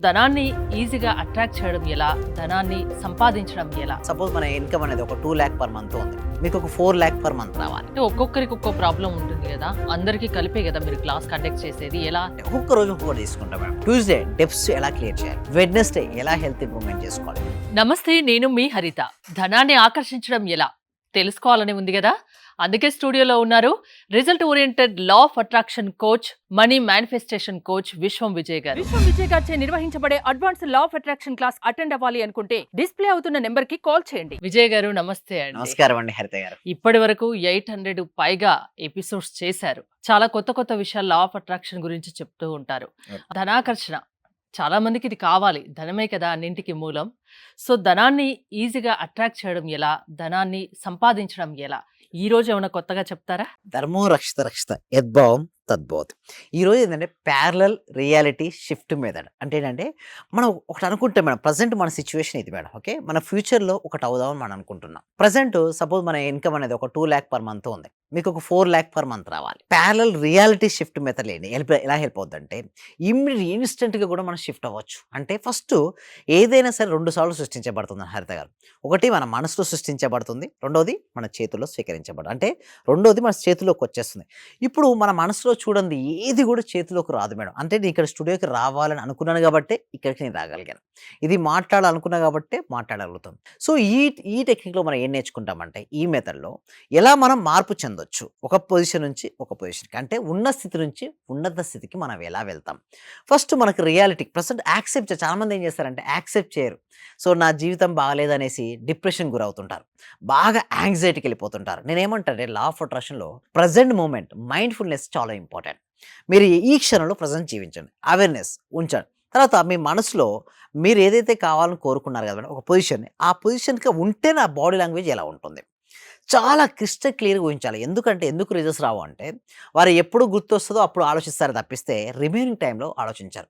ధనాన్ని ఈజీగా అట్రాక్ట్ చేయడం ఎలా? ధనాన్ని సంపాదించడం ఎలా? సపోజ్ మన ఇన్కమ్ అనేది ఒక 2 లాక్ పర్ మంత్ ఉంది. మీకు ఒక 4 లాక్ పర్ మంత్ రావాలి. అంటే ఒక్కొక్కరికి ఒక్కో ప్రాబ్లం ఉంటుంది కదా! అందరికీ కలిపే కదా మీరు క్లాస్ కండక్ట్ చేసేది. ఎలా? ఒక్కొక్క రోజు ఒక్కొక్కటి తీసుకుంటాం మేడం. ట్యూస్డే డెప్స్ ఎలా క్లియర్ చేయాలి, వెడ్నెస్డే ఎలా హెల్త్ ఇంప్రూవ్మెంట్ చేసుకోవాలి. నమస్తే, నేను మీ హరిత. ధనాన్ని ఆకర్షించడం ఎలా తెలుసుకోవాలని ఉంది కదా! అందుకే స్టూడియోలో ఉన్నారు result oriented law of attraction coach, money manifestation coach విశ్వం విజయ్ గారు. విశ్వం విజయ్ గారిచే నిర్వహించబడే advance law of attraction class attend అవ్వాలి అనుకుంటే డిస్ప్లే అవుతున్న నెంబర్ కి కాల్ చేయండి. విజయ్ గారు నమస్తే అండి. నమస్కారం అండి హరిత గారు. ఇప్పటి వరకు 800 పైగా ఎపిసోడ్స్ చేశారు. చాలా కొత్త కొత్త విషయాలు లా ఆఫ్ అట్రాక్షన్ గురించి చెప్తూ ఉంటారు. ధనాకర్షణ చాలా మందికి ఇది కావాలి. ధనమే కదా అన్నింటికి మూలం. సో ధనాన్ని ఈజీగా అట్రాక్ట్ చేయడం ఎలా? ధనాన్ని సంపాదించడం ఎలా? ఈ రోజు ఏమైనా కొత్తగా చెప్తారా? ధర్మో రక్షిత రక్షిత యద్భావం తద్భవతి. ఈరోజు ఏంటంటే ప్యారలల్ రియాలిటీ షిఫ్ట్ మెథడ్ అంటే ఏంటంటే మనం ఒకటి అనుకుంటాం మేడం. ప్రజెంట్ మన సిచ్యువేషన్ ఇది మేడం. ఓకే, మన ఫ్యూచర్లో ఒకటి అవుదామని మనం అనుకుంటున్నాం. ప్రజెంట్ సపోజ్ మన ఇన్కమ్ అనేది ఒక 2 లాక్ పర్ మంత్ ఉంది. మీకు ఒక 4 లాక్ పర్ మంత్ రావాలి. ప్యారలల్ రియాలిటీ షిఫ్ట్ మెథడ్ ఏంటి, ఎలా హెల్ప్ అవుతుందంటే ఇన్స్టెంట్గా కూడా మనం షిఫ్ట్ అవ్వచ్చు. అంటే ఫస్ట్ ఏదైనా సరే 2 సార్లు సృష్టించబడుతుంది హరిత గారు. ఒకటి మన మనసులో సృష్టించబడుతుంది, రెండోది మన చేతుల్లో స్వీకరించబడు అంటే రెండోది మన చేతిలోకి వచ్చేస్తుంది. ఇప్పుడు మన మనసులో చూడండి ఏది కూడా చేతిలోకి రాదు మేడం. అంటే నేను ఇక్కడ స్టూడియోకి రావాలని అనుకున్నాను కాబట్టే ఇక్కడికి నేను రాగలిగాను. ఇది మాట్లాడాలనుకున్నా కాబట్టే మాట్లాడగలుగుతాం. సో ఈ టెక్నిక్లో మనం ఏం నేర్చుకుంటామంటే ఈ మెథడ్లో ఎలా మనం మార్పు చెందొచ్చు ఒక పొజిషన్ నుంచి ఒక పొజిషన్కి, అంటే ఉన్న స్థితి నుంచి ఉన్నత స్థితికి మనం ఎలా వెళ్తాం. ఫస్ట్ మనకు రియాలిటీ ప్రజెంట్ యాక్సెప్ట్. చాలామంది ఏం చేస్తారంటే యాక్సెప్ట్ చేయరు. సో నా జీవితం బాగాలేదనేసి డిప్రెషన్ గురవుతుంటారు, బాగా యాంగ్జైటీకి వెళ్ళిపోతుంటారు. నేనేమంటే లా ఆఫ్ అట్రాక్షన్లో ప్రజెంట్ మూమెంట్ మైండ్ఫుల్నెస్ చాలా ఇంపార్టెంట్. మీరు ఈ క్షణంలో ప్రజెంట్ జీవించండి, అవేర్నెస్ ఉంచండి. తర్వాత మీ మనసులో మీరు ఏదైతే కావాలని కోరుకున్నారు కదా మేడం ఒక పొజిషన్ని, ఆ పొజిషన్కి ఉంటే నా బాడీ లాంగ్వేజ్ ఎలా ఉంటుంది చాలా క్రిస్టల్ క్లియర్గా ఊహించాలి. ఎందుకు రిజల్ట్స్ రావు అంటే వారు ఎప్పుడు గుర్తొస్తుందో అప్పుడు ఆలోచిస్తారు తప్పిస్తే రిమైనింగ్ టైంలో ఆలోచించారు.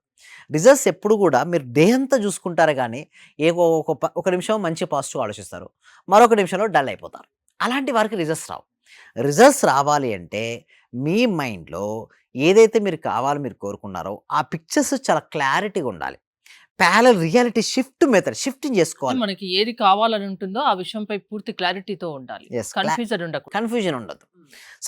రిజల్ట్స్ ఎప్పుడు కూడా మీరు డే అంతా చూసుకుంటారు కానీ ఒక నిమిషం మంచి పాజిటివ్ ఆలోచిస్తారు, మరొక నిమిషంలో డల్ అయిపోతారు. అలాంటి వారికి రిజల్ట్స్ రావు. రిజల్ట్స్ రావాలి అంటే మీ మైండ్లో ఏదైతే మీరు కోరుకున్నారో ఆ పిక్చర్స్ చాలా క్లారిటీగా ఉండాలి. Parallel reality shift method shifting చేసుకోవాలి. మనకి ఏది కావాలని ఉంటుందో ఆ విషయంపై పూర్తి క్లారిటీతో ఉండాలి. కన్ఫ్యూజన్ ఉండదు.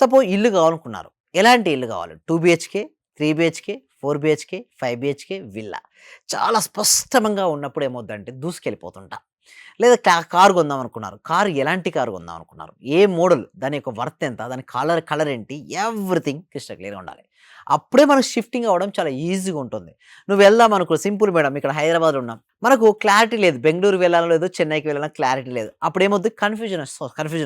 సపోజ్ ఇల్లు కావాలనుకున్నారు, ఎలాంటి ఇల్లు కావాలి? 2 BHK, 3 BHK, 4 BHK, 5 BHK villa. చాలా స్పష్టంగా ఉన్నప్పుడు ఏమవుద్దంటే దూసుకెళ్ళిపోతుంటా. లేదా కారు కొందాం అనుకున్నారు, కారు ఎలాంటి కారు కొందాం అనుకున్నారు, ఏ మోడల్, దాని యొక్క వర్త్ ఎంత, దాని కలర్ ఏంటి, ఎవ్రీథింగ్ క్రిస్టల్ క్లియర్గా ఉండాలి. అప్పుడే మనకు షిఫ్టింగ్ అవ్వడం చాలా ఈజీగా ఉంటుంది. నువ్వు వెళ్దాం అనుకో, సింపుల్ మేడం. ఇక్కడ హైదరాబాద్లో ఉన్నాం, మనకు క్లారిటీ లేదు, బెంగళూరు వెళ్ళాలో లేదో చెన్నైకి వెళ్ళాలో క్లారిటీ లేదు. అప్పుడు ఏమవుతుంది, కన్ఫ్యూజన్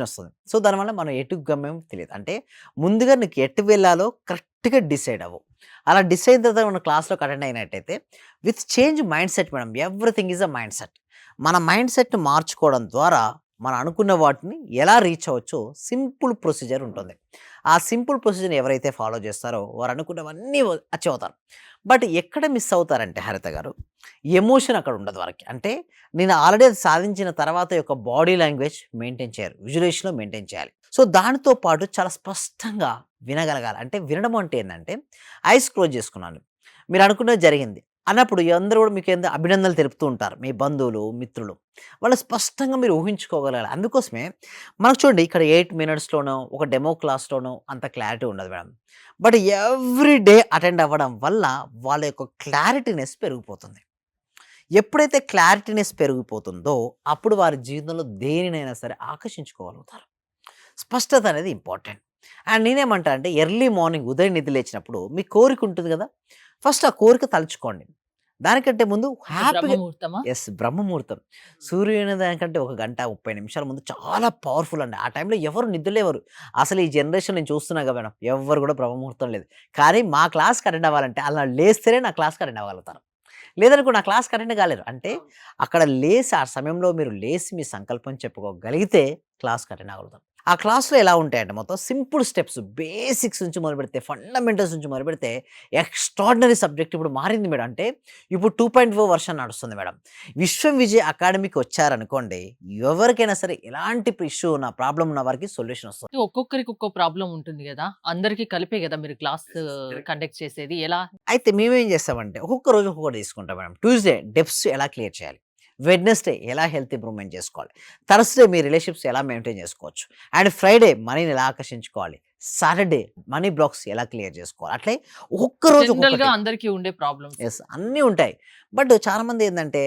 వస్తుంది. సో దానివల్ల మనం ఎటు గమ్యం తెలియదు. అంటే ముందుగా నీకు ఎటు వెళ్ళాలో కరెక్ట్గా డిసైడ్ అవ్వు. అలా డిసైడ్ తర్వాత మన క్లాస్లోకి అటెండ్ అయినట్టయితే with change mind set madam. Everything is a mind set. మన మైండ్ సెట్ని మార్చుకోవడం ద్వారా మనం అనుకున్న వాటిని ఎలా రీచ్ అవ్వచ్చో సింపుల్ ప్రొసీజర్ ఉంటుంది. ఆ సింపుల్ ప్రొసీజర్ని ఎవరైతే ఫాలో చేస్తారో వారు అనుకున్నవన్నీ అచీవ్ అవుతారు. బట్ ఎక్కడ మిస్ అవుతారంటే హరిత గారు, ఎమోషన్ అక్కడ ఉండదు వారికి. అంటే నేను ఆల్రెడీ అది సాధించిన తర్వాత యొక్క బాడీ లాంగ్వేజ్ మెయింటైన్ చేయరు, విజువలైజేషన్లో మెయింటైన్ చేయాలి. సో దానితో పాటు చాలా స్పష్టంగా వినగలగాలి. అంటే వినడం అంటే ఏంటంటే ఐస్ క్లోజ్ చేసుకున్నాను, మీరు అనుకున్నది జరిగింది అన్నప్పుడు అందరూ కూడా మీకు ఏందో అభినందనలు తెలుపుతూ ఉంటారు, మీ బంధువులు మిత్రులు. వాళ్ళు స్పష్టంగా మీరు ఊహించుకోగలగాలి. అందుకోసమే మనకు చూడండి ఇక్కడ 8 మినిట్స్లోనో ఒక డెమో క్లాస్లోనో అంత క్లారిటీ ఉండదు madam. But every day attend అవ్వడం వల్ల వాళ్ళ యొక్క క్లారిటీనెస్ పెరిగిపోతుంది. ఎప్పుడైతే క్లారిటీనెస్ పెరిగిపోతుందో అప్పుడు వారి జీవితంలో దేనినైనా సరే ఆకర్షించుకోగలుగుతారు. స్పష్టత అనేది ఇంపార్టెంట్. అండ్ నేనేమంటా అంటే ఎర్లీ మార్నింగ్ ఉదయం నిద్ర లేచినప్పుడు మీ కోరిక ఉంటుంది కదా, ఫస్ట్ ఆ కోరిక తలుచుకోండి. దానికంటే ముందు హ్యాపీగా బ్రహ్మముహూర్తం. సూర్యోదయానికంటే 1 గంట 30 నిమిషాల ముందు చాలా పవర్ఫుల్ అండి. ఆ టైంలో ఎవరు నిద్రలేవరు. అసలు ఈ జనరేషన్ నేను చూస్తున్నా కదా మేడం, ఎవ్వరు కూడా బ్రహ్మముహూర్తం లేదు. కానీ మా క్లాస్కి అటెండ్ అవ్వాలంటే అలా లేస్తేనే నా క్లాస్కి అటెండ్ అవ్వగలుగుతారు. లేదనుకో నా క్లాస్కి అటెండ్ కాలేరు. అంటే అక్కడ లేసి ఆ సమయంలో మీరు లేసి మీ సంకల్పం చెప్పుకోగలిగితే క్లాస్కి అటెండ్ అవ్వగలుగుతారు. ఆ క్లాస్‌లో ఎలా ఉంటాయంటే మొత్తం సింపుల్ స్టెప్స్ బేసిక్స్ నుంచి మొదలుపెడితే, ఫండమెంటల్స్ నుంచి మొదలుపెడితే ఎక్స్ట్రార్డినరీ సబ్జెక్ట్ ఇప్పుడు మారింది మేడం. అంటే ఇప్పుడు 2.0 వర్షన్ నడుస్తుంది మేడం. విశ్వం విజయ్ అకాడమీకి వచ్చారనుకోండి, ఎవరికైనా సరే ఎలాంటి ఇష్యూ ఉన్న, ప్రాబ్లమ్ ఉన్న వారికి సొల్యూషన్ వస్తుంది. ఒక్కొక్కరికి ఒక్కో ప్రాబ్లమ్ ఉంటుంది గదా! అందరికి కలిపే గదా మీరు క్లాస్ కండక్ట్ చేసేది. ఎలా? అయితే మేమేం చేస్తామంటే ఒక్కొక్క రోజు ఒక్కొక్కటి తీసుకుంటాం మేడం. ట్యూస్‌డే డెబ్ట్స్ ఎలా క్లియర్ చేయాలి? వెడ్నెస్‌డే ఎలా హెల్త్ ఇంప్రూవ్‌మెంట్ చేసుకోవాలి? థర్స్‌డే మీ రిలేషన్‌షిప్స్ ఎలా మెయింటైన్ చేసుకోవచ్చు? అండ్ ఫ్రైడే మనీని ఎలా ఆకర్షించుకోవాలి? సాటర్‌డే మనీ బ్లాక్స్ ఎలా క్లియర్ చేసుకోవాలి? అట్లే ఒక్కొక్క రోజు జనరల్‌గా ఒక్కొక్కటి. అందరికీ ఉండే ప్రాబ్లమ్స్. యెస్. అన్నీ ఉంటాయి. బట్ చాలామంది ఏందంటే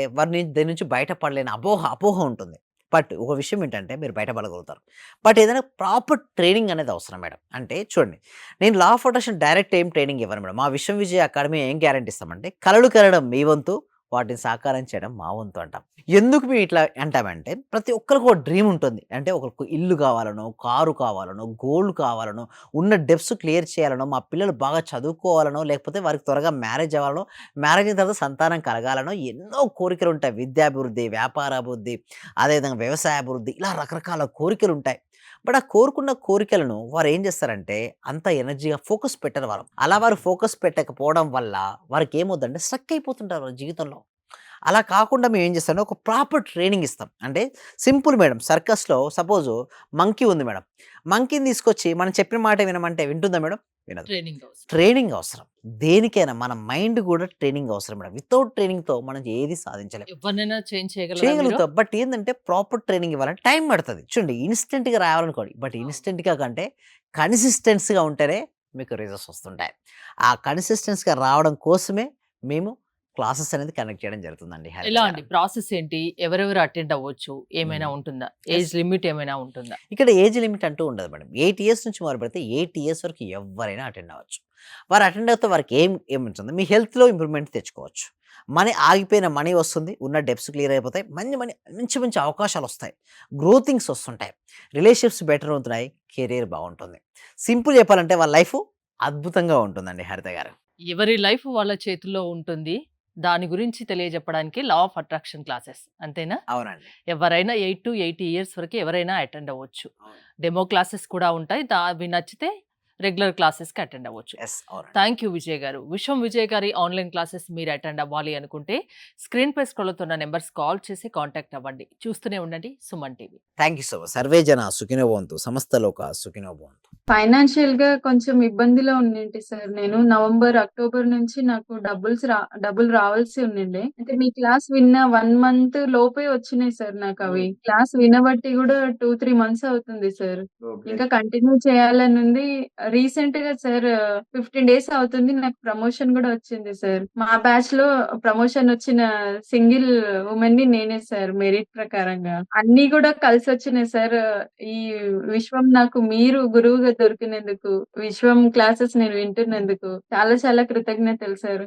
దీని నుంచి బయటపడలేని అపోహ ఉంటుంది. బట్ ఒక విషయం ఏంటంటే మీరు బయటపడగలుగుతారు. బట్ ఏదైనా ప్రాపర్ ట్రైనింగ్ అనేది అవసరం మేడం. అంటే చూడండి, నేను లా ఆఫ్ అట్రాక్షన్ డైరెక్ట్ ఏం ట్రైనింగ్ ఇవ్వను మేడం. మా విశ్వం విజయ్ అకాడమీ ఏం గ్యారంటీ ఇస్తామంటే కలలు కనడం మీ వంతు, వాటిని సాకారం చేయడం మా వంతు అంటాం. ఎందుకు మేము ఇట్లా అంటామంటే ప్రతి ఒక్కరికి ఒక డ్రీమ్ ఉంటుంది. అంటే ఒకరికి ఇల్లు కావాలనో, కారు కావాలనో, గోల్డ్ కావాలనో, ఉన్న డెబ్ట్స్ క్లియర్ చేయాలనో, మా పిల్లలు బాగా చదువుకోవాలనో, లేకపోతే వారికి త్వరగా మ్యారేజ్ అవ్వాలనో, మ్యారేజ్ అయిన తర్వాత సంతానం కలగాలనో ఎన్నో కోరికలుంటాయి. విద్యాభివృద్ధి, వ్యాపారాభివృద్ధి, అదేవిధంగా వ్యవసాయాభివృద్ధి ఇలా రకరకాల కోరికలుంటాయి. బట్ ఆ కోరుకున్న కోరికలను వారు ఏం చేస్తారంటే అంత ఎనర్జీగా ఫోకస్ పెట్టరు వారు. అలా వారు ఫోకస్ పెట్టకపోవడం వల్ల వారికి ఏమవుద్దంటే స్ట్రక్ అయిపోతుంటారు వాళ్ళ జీవితంలో. అలా కాకుండా మేము ఏం చేస్తామంటే ఒక ప్రాపర్ ట్రైనింగ్ ఇస్తాం. అంటే సింపుల్ మేడం. సర్కస్‌లో సపోజు మంకీ ఉంది మేడం. మంకీని తీసుకొచ్చి మనం చెప్పిన మాట వినమంటే వింటుందా మేడం? వినదు. ట్రైనింగ్ అవసరం. ట్రైనింగ్ అవసరం. దేనికైనా మన మైండ్ కూడా ట్రైనింగ్ అవసరం మేడం. వితౌట్ ట్రైనింగ్‌తో మనం ఏది సాధించలేం. ఎవరినైనా చేంజ్ చేయగలరా మీరు? చేయగలుగుతాం. బట్ ఏందంటే ప్రాపర్ ట్రైనింగ్ ఇవ్వాలంటే టైం పడతది. చూడండి ఇన్‌స్టంట్‌గా రావాలనుకోండి. బట్ అవును. ఇన్‌స్టంట్‌గా కంటే కన్సిస్టెన్సీగా ఉంటేనే మీకు రిజల్ట్స్ వస్తుంటాయి. ఆ కన్సిస్టెన్సీగా రావడం కోసమే మేము క్లాసెస్ అనేది కండక్ట్ చేయడం జరుగుతుందండి హరిత ఎలా గారు. అండి? ప్రాసెస్ ఏంటి? ఎవరెవరు అటెండ్ అవ్వచ్చు? ఏమైనా హ్మ్. ఉంటుందా? యెస్. ఏజ్ లిమిట్ ఏమైనా ఉంటుందా? ఇక్కడ ఏజ్ లిమిట్ అంటూ ఉండదు మేడం. 8 ఇయర్స్ నుంచి మొదలుపెడితే 8 ఇయర్స్ వరకు ఎవ్వరైనా అటెండ్ అవ్వచ్చు. వారు అటెండ్ అవుతే వారికి ఏముంటుంది మీ హెల్త్‌లో ఇంప్రూవ్‌మెంట్ తెచ్చుకోవచ్చు. ఆగిపోయిన మనీ వస్తుంది. ఉన్న డెబ్ట్స్ క్లియర్ అయిపోతాయి. మంచి మంచి అవకాశాలొస్తాయి. గ్రోతింగ్స్ వస్తుంటాయి. రిలేషన్‌షిప్స్ బెటర్ అవుతున్నాయి. కెరియర్ బావుంటుంది. సింపుల్ చెప్పాలంటే వాళ్ళ లైఫ్ అద్భుతంగా ఉంటుందండి హరిత గారు. ఎవరి లైఫ్ వాళ్ళ చేతుల్లో ఉంటుంది. దాని గురించి తెలియజెప్పడానికి లా ఆఫ్ అట్రాక్షన్ క్లాసెస్ అంతేనా? అవునండి. ఎవరైనా 8-80 ఇయర్స్ వరకు ఎవరైనా అటెండ్ అవ్వచ్చు. అవును. డెమో క్లాసెస్ కూడా ఉంటాయి. అవి నచ్చితే రెగ్యులర్ క్లాసెస్‌కి అటెండ్ అవ్వచ్చు. యెస్. అవునండి. థ్యాంక్ యూ విజయ్ గారు. విశ్వం విజయ్ గారి ఆన్‌లైన్ క్లాసెస్ మీరు అటెండ్ అవ్వాలి అనుకుంటే స్క్రీన్‌పై స్క్రోల్ అవుతున్న నంబర్స్ కాల్ చేసి కాంటాక్ట్ అవ్వండి. చూస్తూనే ఉండండి Suman TV. Thank you so much. Survey జన సుఖినో భవంతు. సమస్త లోక సుఖినో భవంతు. ఫైనాన్షియల్‌గా కొంచెం ఇబ్బందిలో ఉండింటి సార్ నేను. నవంబర్, అక్టోబర్ నుంచి నాకు డబ్బులు రావాల్సి ఉండిండే. అంటే మీ క్లాస్ విన్న 1 మంత్ లోపే వచ్చినాయి సార్ నాకవి. క్లాస్ వినబట్టి గూడా 2, 3 మంత్స్ అవుతుంది సార్. ఇంకా కంటిన్యూ చేయాలనుంది. రీసెంట్‌గా సార్ 15 డేస్ అవుతుంది. నాకు ప్రమోషన్ గూడా వచ్చింది సార్. మా బ్యాచ్‌లో ప్రమోషన్ వచ్చిన సింగిల్ వుమెన్‌ని నేనే సార్ మెరిట్ ప్రకారంగా. అన్నీ గూడా కలిసొచ్చినాయి సార్. ఈ విశ్వం నాకు మీరు గురువుగా దొరికినందుకు, విశ్వం క్లాసెస్ నేను వింటున్నందుకు చాలా చాలా కృతజ్ఞతలు సార్.